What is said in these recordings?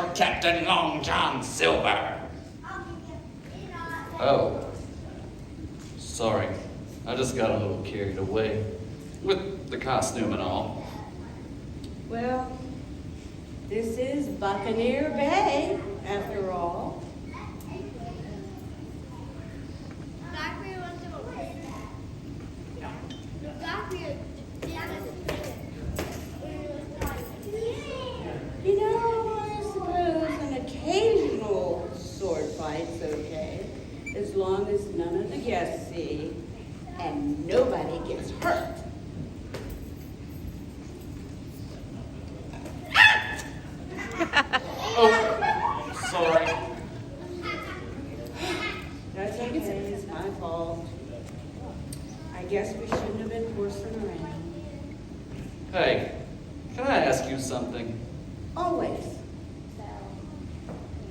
for Captain Long John Silver. Oh. Sorry. I just got a little carried away with the costume and all. Well, this is Buccaneer Bay, after all. You know, I suppose an occasional sword fight's okay, as long as none of the guests see and nobody gets hurt. Oh, sorry. That's okay, it's my fault. I guess we shouldn't have been horsing around. Hey, can I ask you something? Always.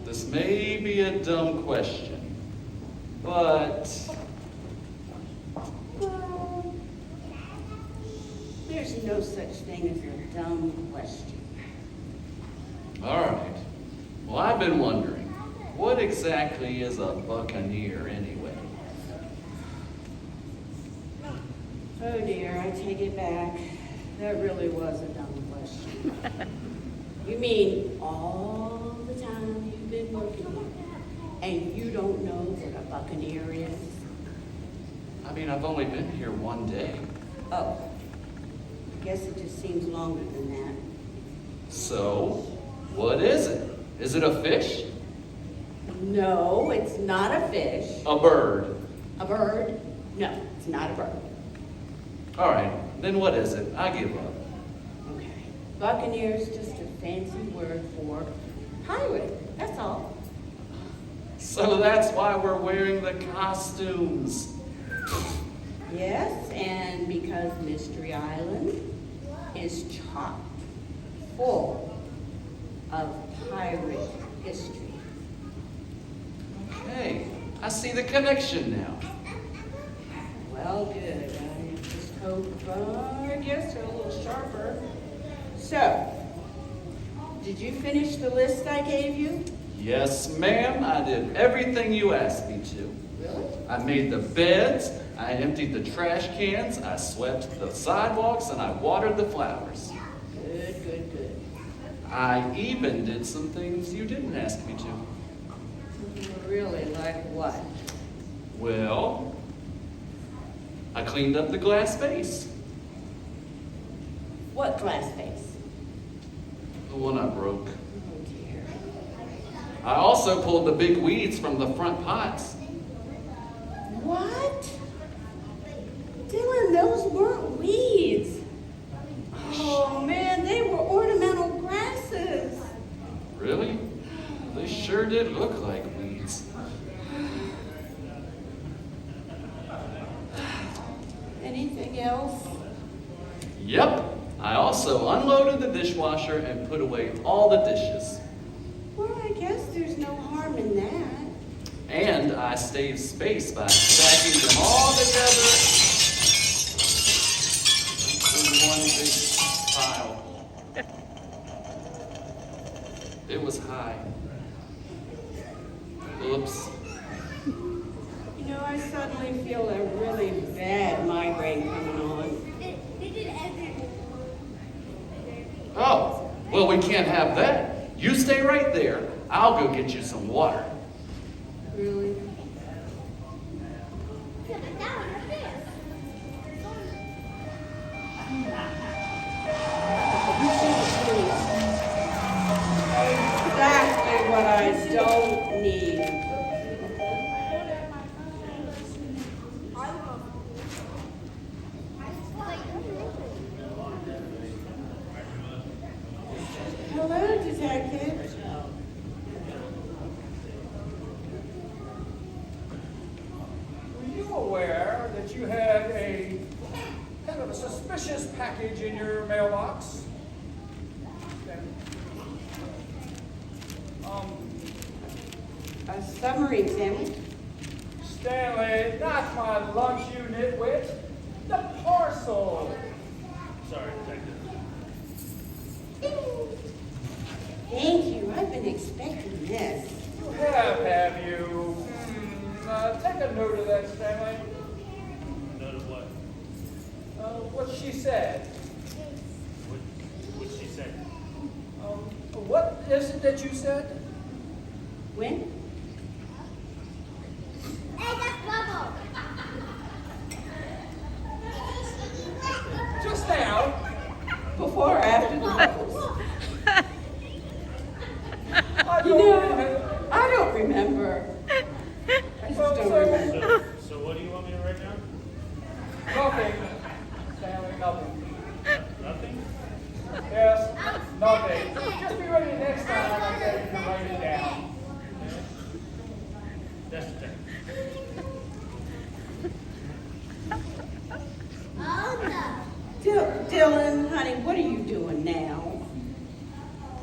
This may be a dumb question, but Well, there's no such thing as a dumb question. all right. Well, I've been wondering, what exactly is a buccaneer anyway? Oh dear, I take it back. That really was a dumb question. You mean all the time you've been working here, and you don't know what a buccaneer is? I mean, I've only been here one day. Oh, I guess it just seems longer than that. So, what is it? Is it a fish? No, it's not a fish. A bird? A bird? No, it's not a bird. All right, then what is it? I give up. Okay. Buccaneer's just a fancy word for pirate, that's all. So that's why we're wearing the costumes. Yes, and because Mystery Island is chock full of pirate history. Okay, I see the connection now. Well, good. I just hope our guests are a little sharper. So, did you finish the list I gave you? Yes, ma'am, I did everything you asked me to. Really? I made the beds, I emptied the trash cans, I swept the sidewalks, and I watered the flowers. Good, good, good. I even did some things you didn't ask me to. Really, like what? Well, I cleaned up the glass vase. What glass vase? The one I broke. Oh dear. I also pulled the big weeds from the front pots. What? Dylan, those weren't weeds. Oh man, they were ornamental grasses. Really? They sure did look like weeds. Anything else? Yep. I also unloaded the dishwasher and put away all the dishes. Well, I guess there's no harm in that. And I saved space by stacking them all together in one big pile. It was high. Oops. You know, I suddenly feel a really bad migraine coming on. Oh, well, we can't have that. You stay right there. I'll go get you some water. Really? Exactly what I don't need. Hello, detective. Were you aware that you had a kind of a suspicious package in your mailbox? A summary exam. Stanley, not my lunch, you nitwit. The parcel. Sorry, detective. Thank you. I have been expecting this. You have you? Take a note of that, Stanley. Note of what? What she said. What'd she say? What is it that you said? When? Just now. Before or after the bubbles? I You don't know, remember. I don't remember. I just don't remember. So what do you want me to write down? Nothing. Stanley, nothing. Nothing? Yes, nothing. Just be ready next time I get you to write it down. That's the thing. Dylan, honey, what are you doing now?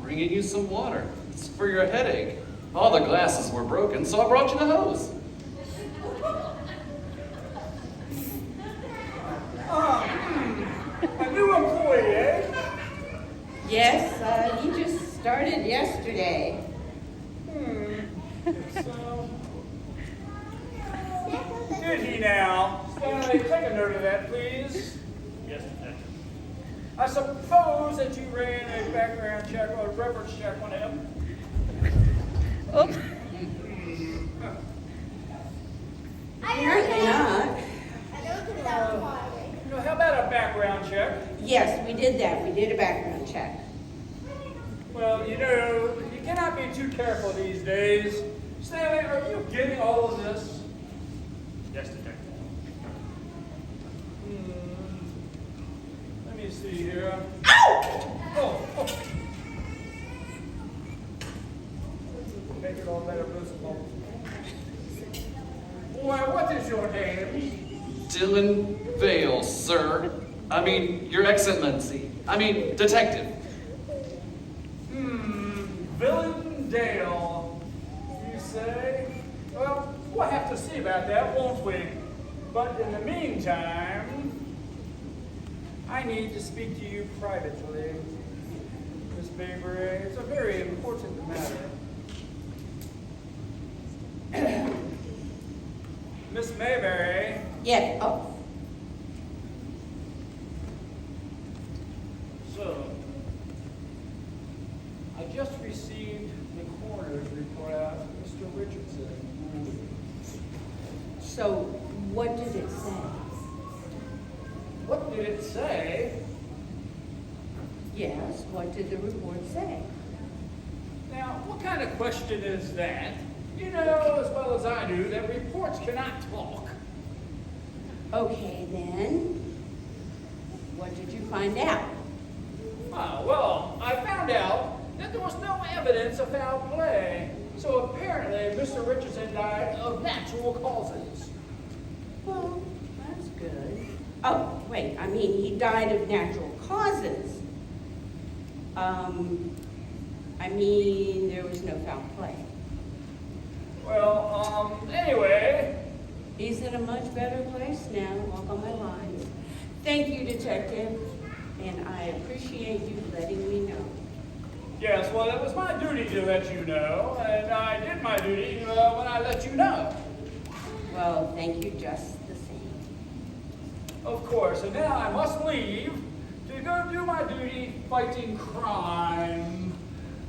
Bringing you some water. It's for your headache. All the glasses were broken, so I brought you the hose. A new employee, eh? Yes, he just started yesterday. So, did he now? Stanley, take a note of that, please. Yes, detective. I suppose that you ran a background check or a reference check on him. Apparently not. How about a background check? Yes, we did that. We did a background check. Well, you cannot be too careful these days. Stanley, are you getting all of this? Yes, detective. Let me see here. Oh. Make it all better visible. Boy, what is your name? Dylan Vale, sir. I mean, Your Excellency. I mean, detective. Villain Dale, you say? Well, we'll have to see about that, won't we? But in the meantime, I need to speak to you privately, Miss Mayberry. It's a very important matter. Miss Mayberry, Yeah. Oh, so, I just received the coroner's report out from Mr. Richardson. so what did it say? What did it say? Yes, what did the report say? Now, what kind of question is that? You know as well as I do that reports cannot talk. Okay, then. What did you find out? Well, I found out that there was no evidence of foul play. So apparently, Mr. Richardson died of natural causes. Well, that's good. Oh, wait, I mean, he died of natural causes. I mean, there was no foul play. Well, anyway, He's in a much better place now, walk on my lines. Thank you, Detective, and I appreciate you letting me know. yes, well, it was my duty to let you know, and I did my duty when I let you know. Well, thank you just the same. Of course, and now I must leave to go do my duty fighting crime.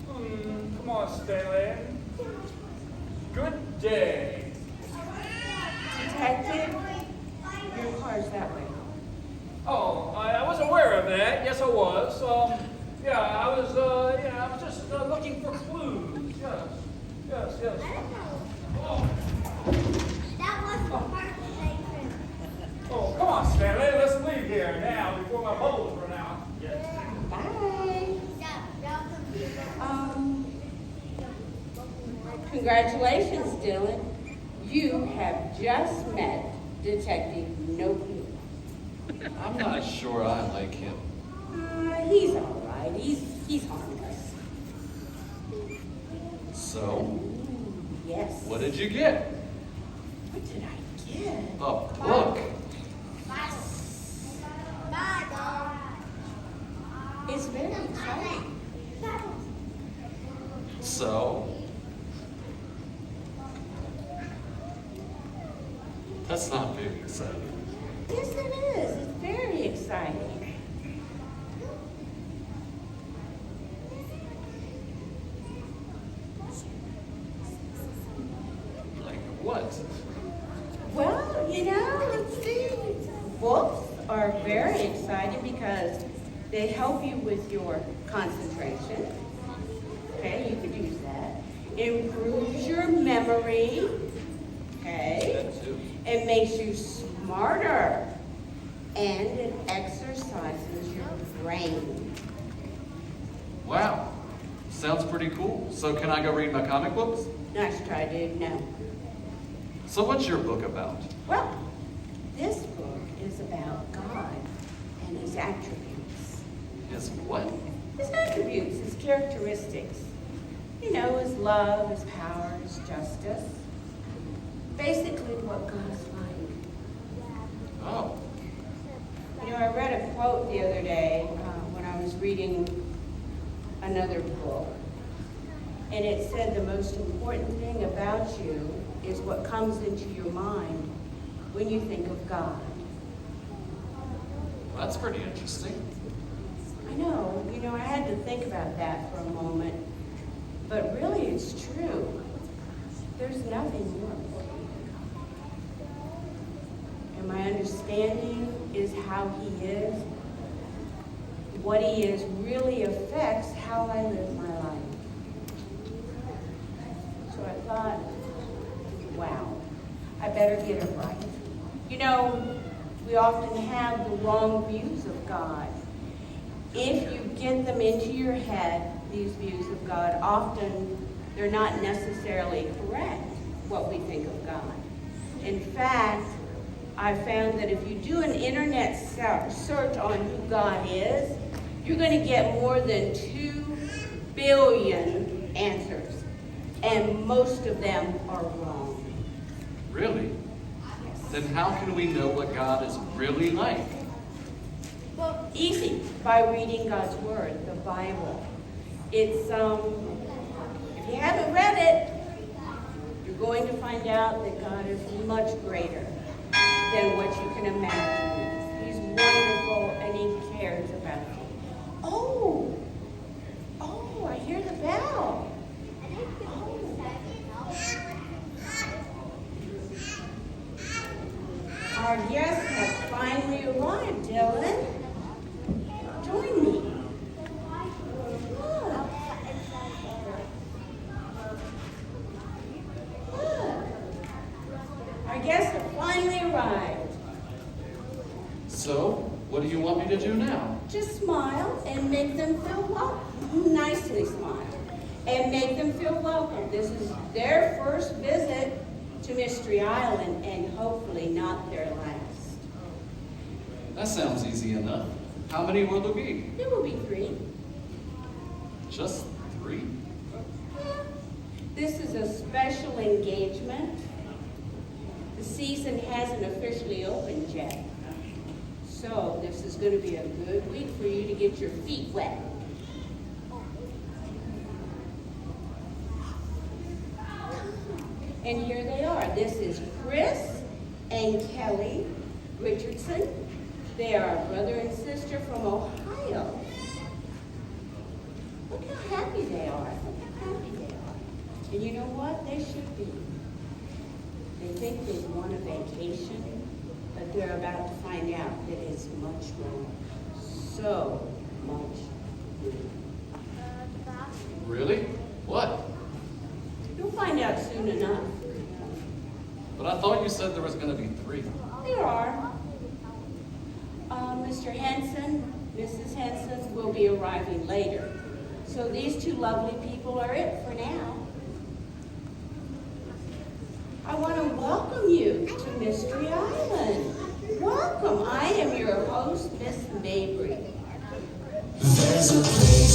Come on, Stanley. Good day. Detective, your car's that way. Oh, I was aware of that. Yes, I was. I was just looking for clues. Yes. Oh. Oh, come on, Stanley. Let's leave here now before my bubbles run out. Yes. Bye. Congratulations, Dylan. You have just met Detective No Clue. I'm not sure I like him. He's all right. He's harmless. So, Yes. what did you get? What did I get? Oh, look. It's very exciting. So? That's not very exciting. Yes, it is. It's very exciting. Like what? Well, let's see. Books are very exciting because they help you with your concentration. Okay, you could use that. Improves your memory. Okay. That too. It makes you smarter. And it exercises your brain. Wow. Sounds pretty cool. So can I go read my comic books? Nice try, dude. No. So what's your book about? Well, this book is about God and his attributes. Is what? His attributes, his characteristics. His love, his power, his justice. Basically what God's like. Oh. I read a quote the other day when I was reading another book. And it said the most important thing about you is what comes into your mind when you think of God. Well, that's pretty interesting. I know, I had to think about that for a moment. But really, it's true. There's nothing more important than God. And my understanding is how he is. What he is really affects how I live my life. So I thought, wow, I better get it right. We often have the wrong views of God. If you get them into your head, these views of God, often they're not necessarily correct, what we think of God. In fact, I found that if you do an internet search on who God is, you're going to get more than 2 billion answers, and most of them are wrong. Really? Then how can we know what God is really like? Well, easy, by reading God's Word, the Bible. It's, if you haven't read it, you're going to find out that God is much greater than what you can imagine. He's wonderful and he cares about you. Oh, I hear the bell. Our guest has finally arrived, Dylan. Join me. Look. Look. Our guest has finally arrived. So, what do you want me to do now? Just smile and make them feel welcome. Nicely smile. And make them feel welcome. This is their first visit to Mystery Island and hopefully not their last. That sounds easy enough. How many will there be? There will be 3. Just 3? This is a special engagement. The season hasn't officially opened yet. So this is going to be a good week for you to get your feet wet. And here they are. This is Chris and Kelly Richardson. They are a brother and sister from Ohio. Look how happy they are. Look how happy they are. And you know what? They should be. They think they want a vacation, but they're about to find out that it's much more. So much more. Really? What? You'll find out soon enough. But I thought you said there was going to be 3. There are. Mr. Henson, Mrs. Henson will be arriving later. So these 2 lovely people are it for now. I want to welcome you to Mystery Island. Welcome. I am your host, Miss Mabry. There's a place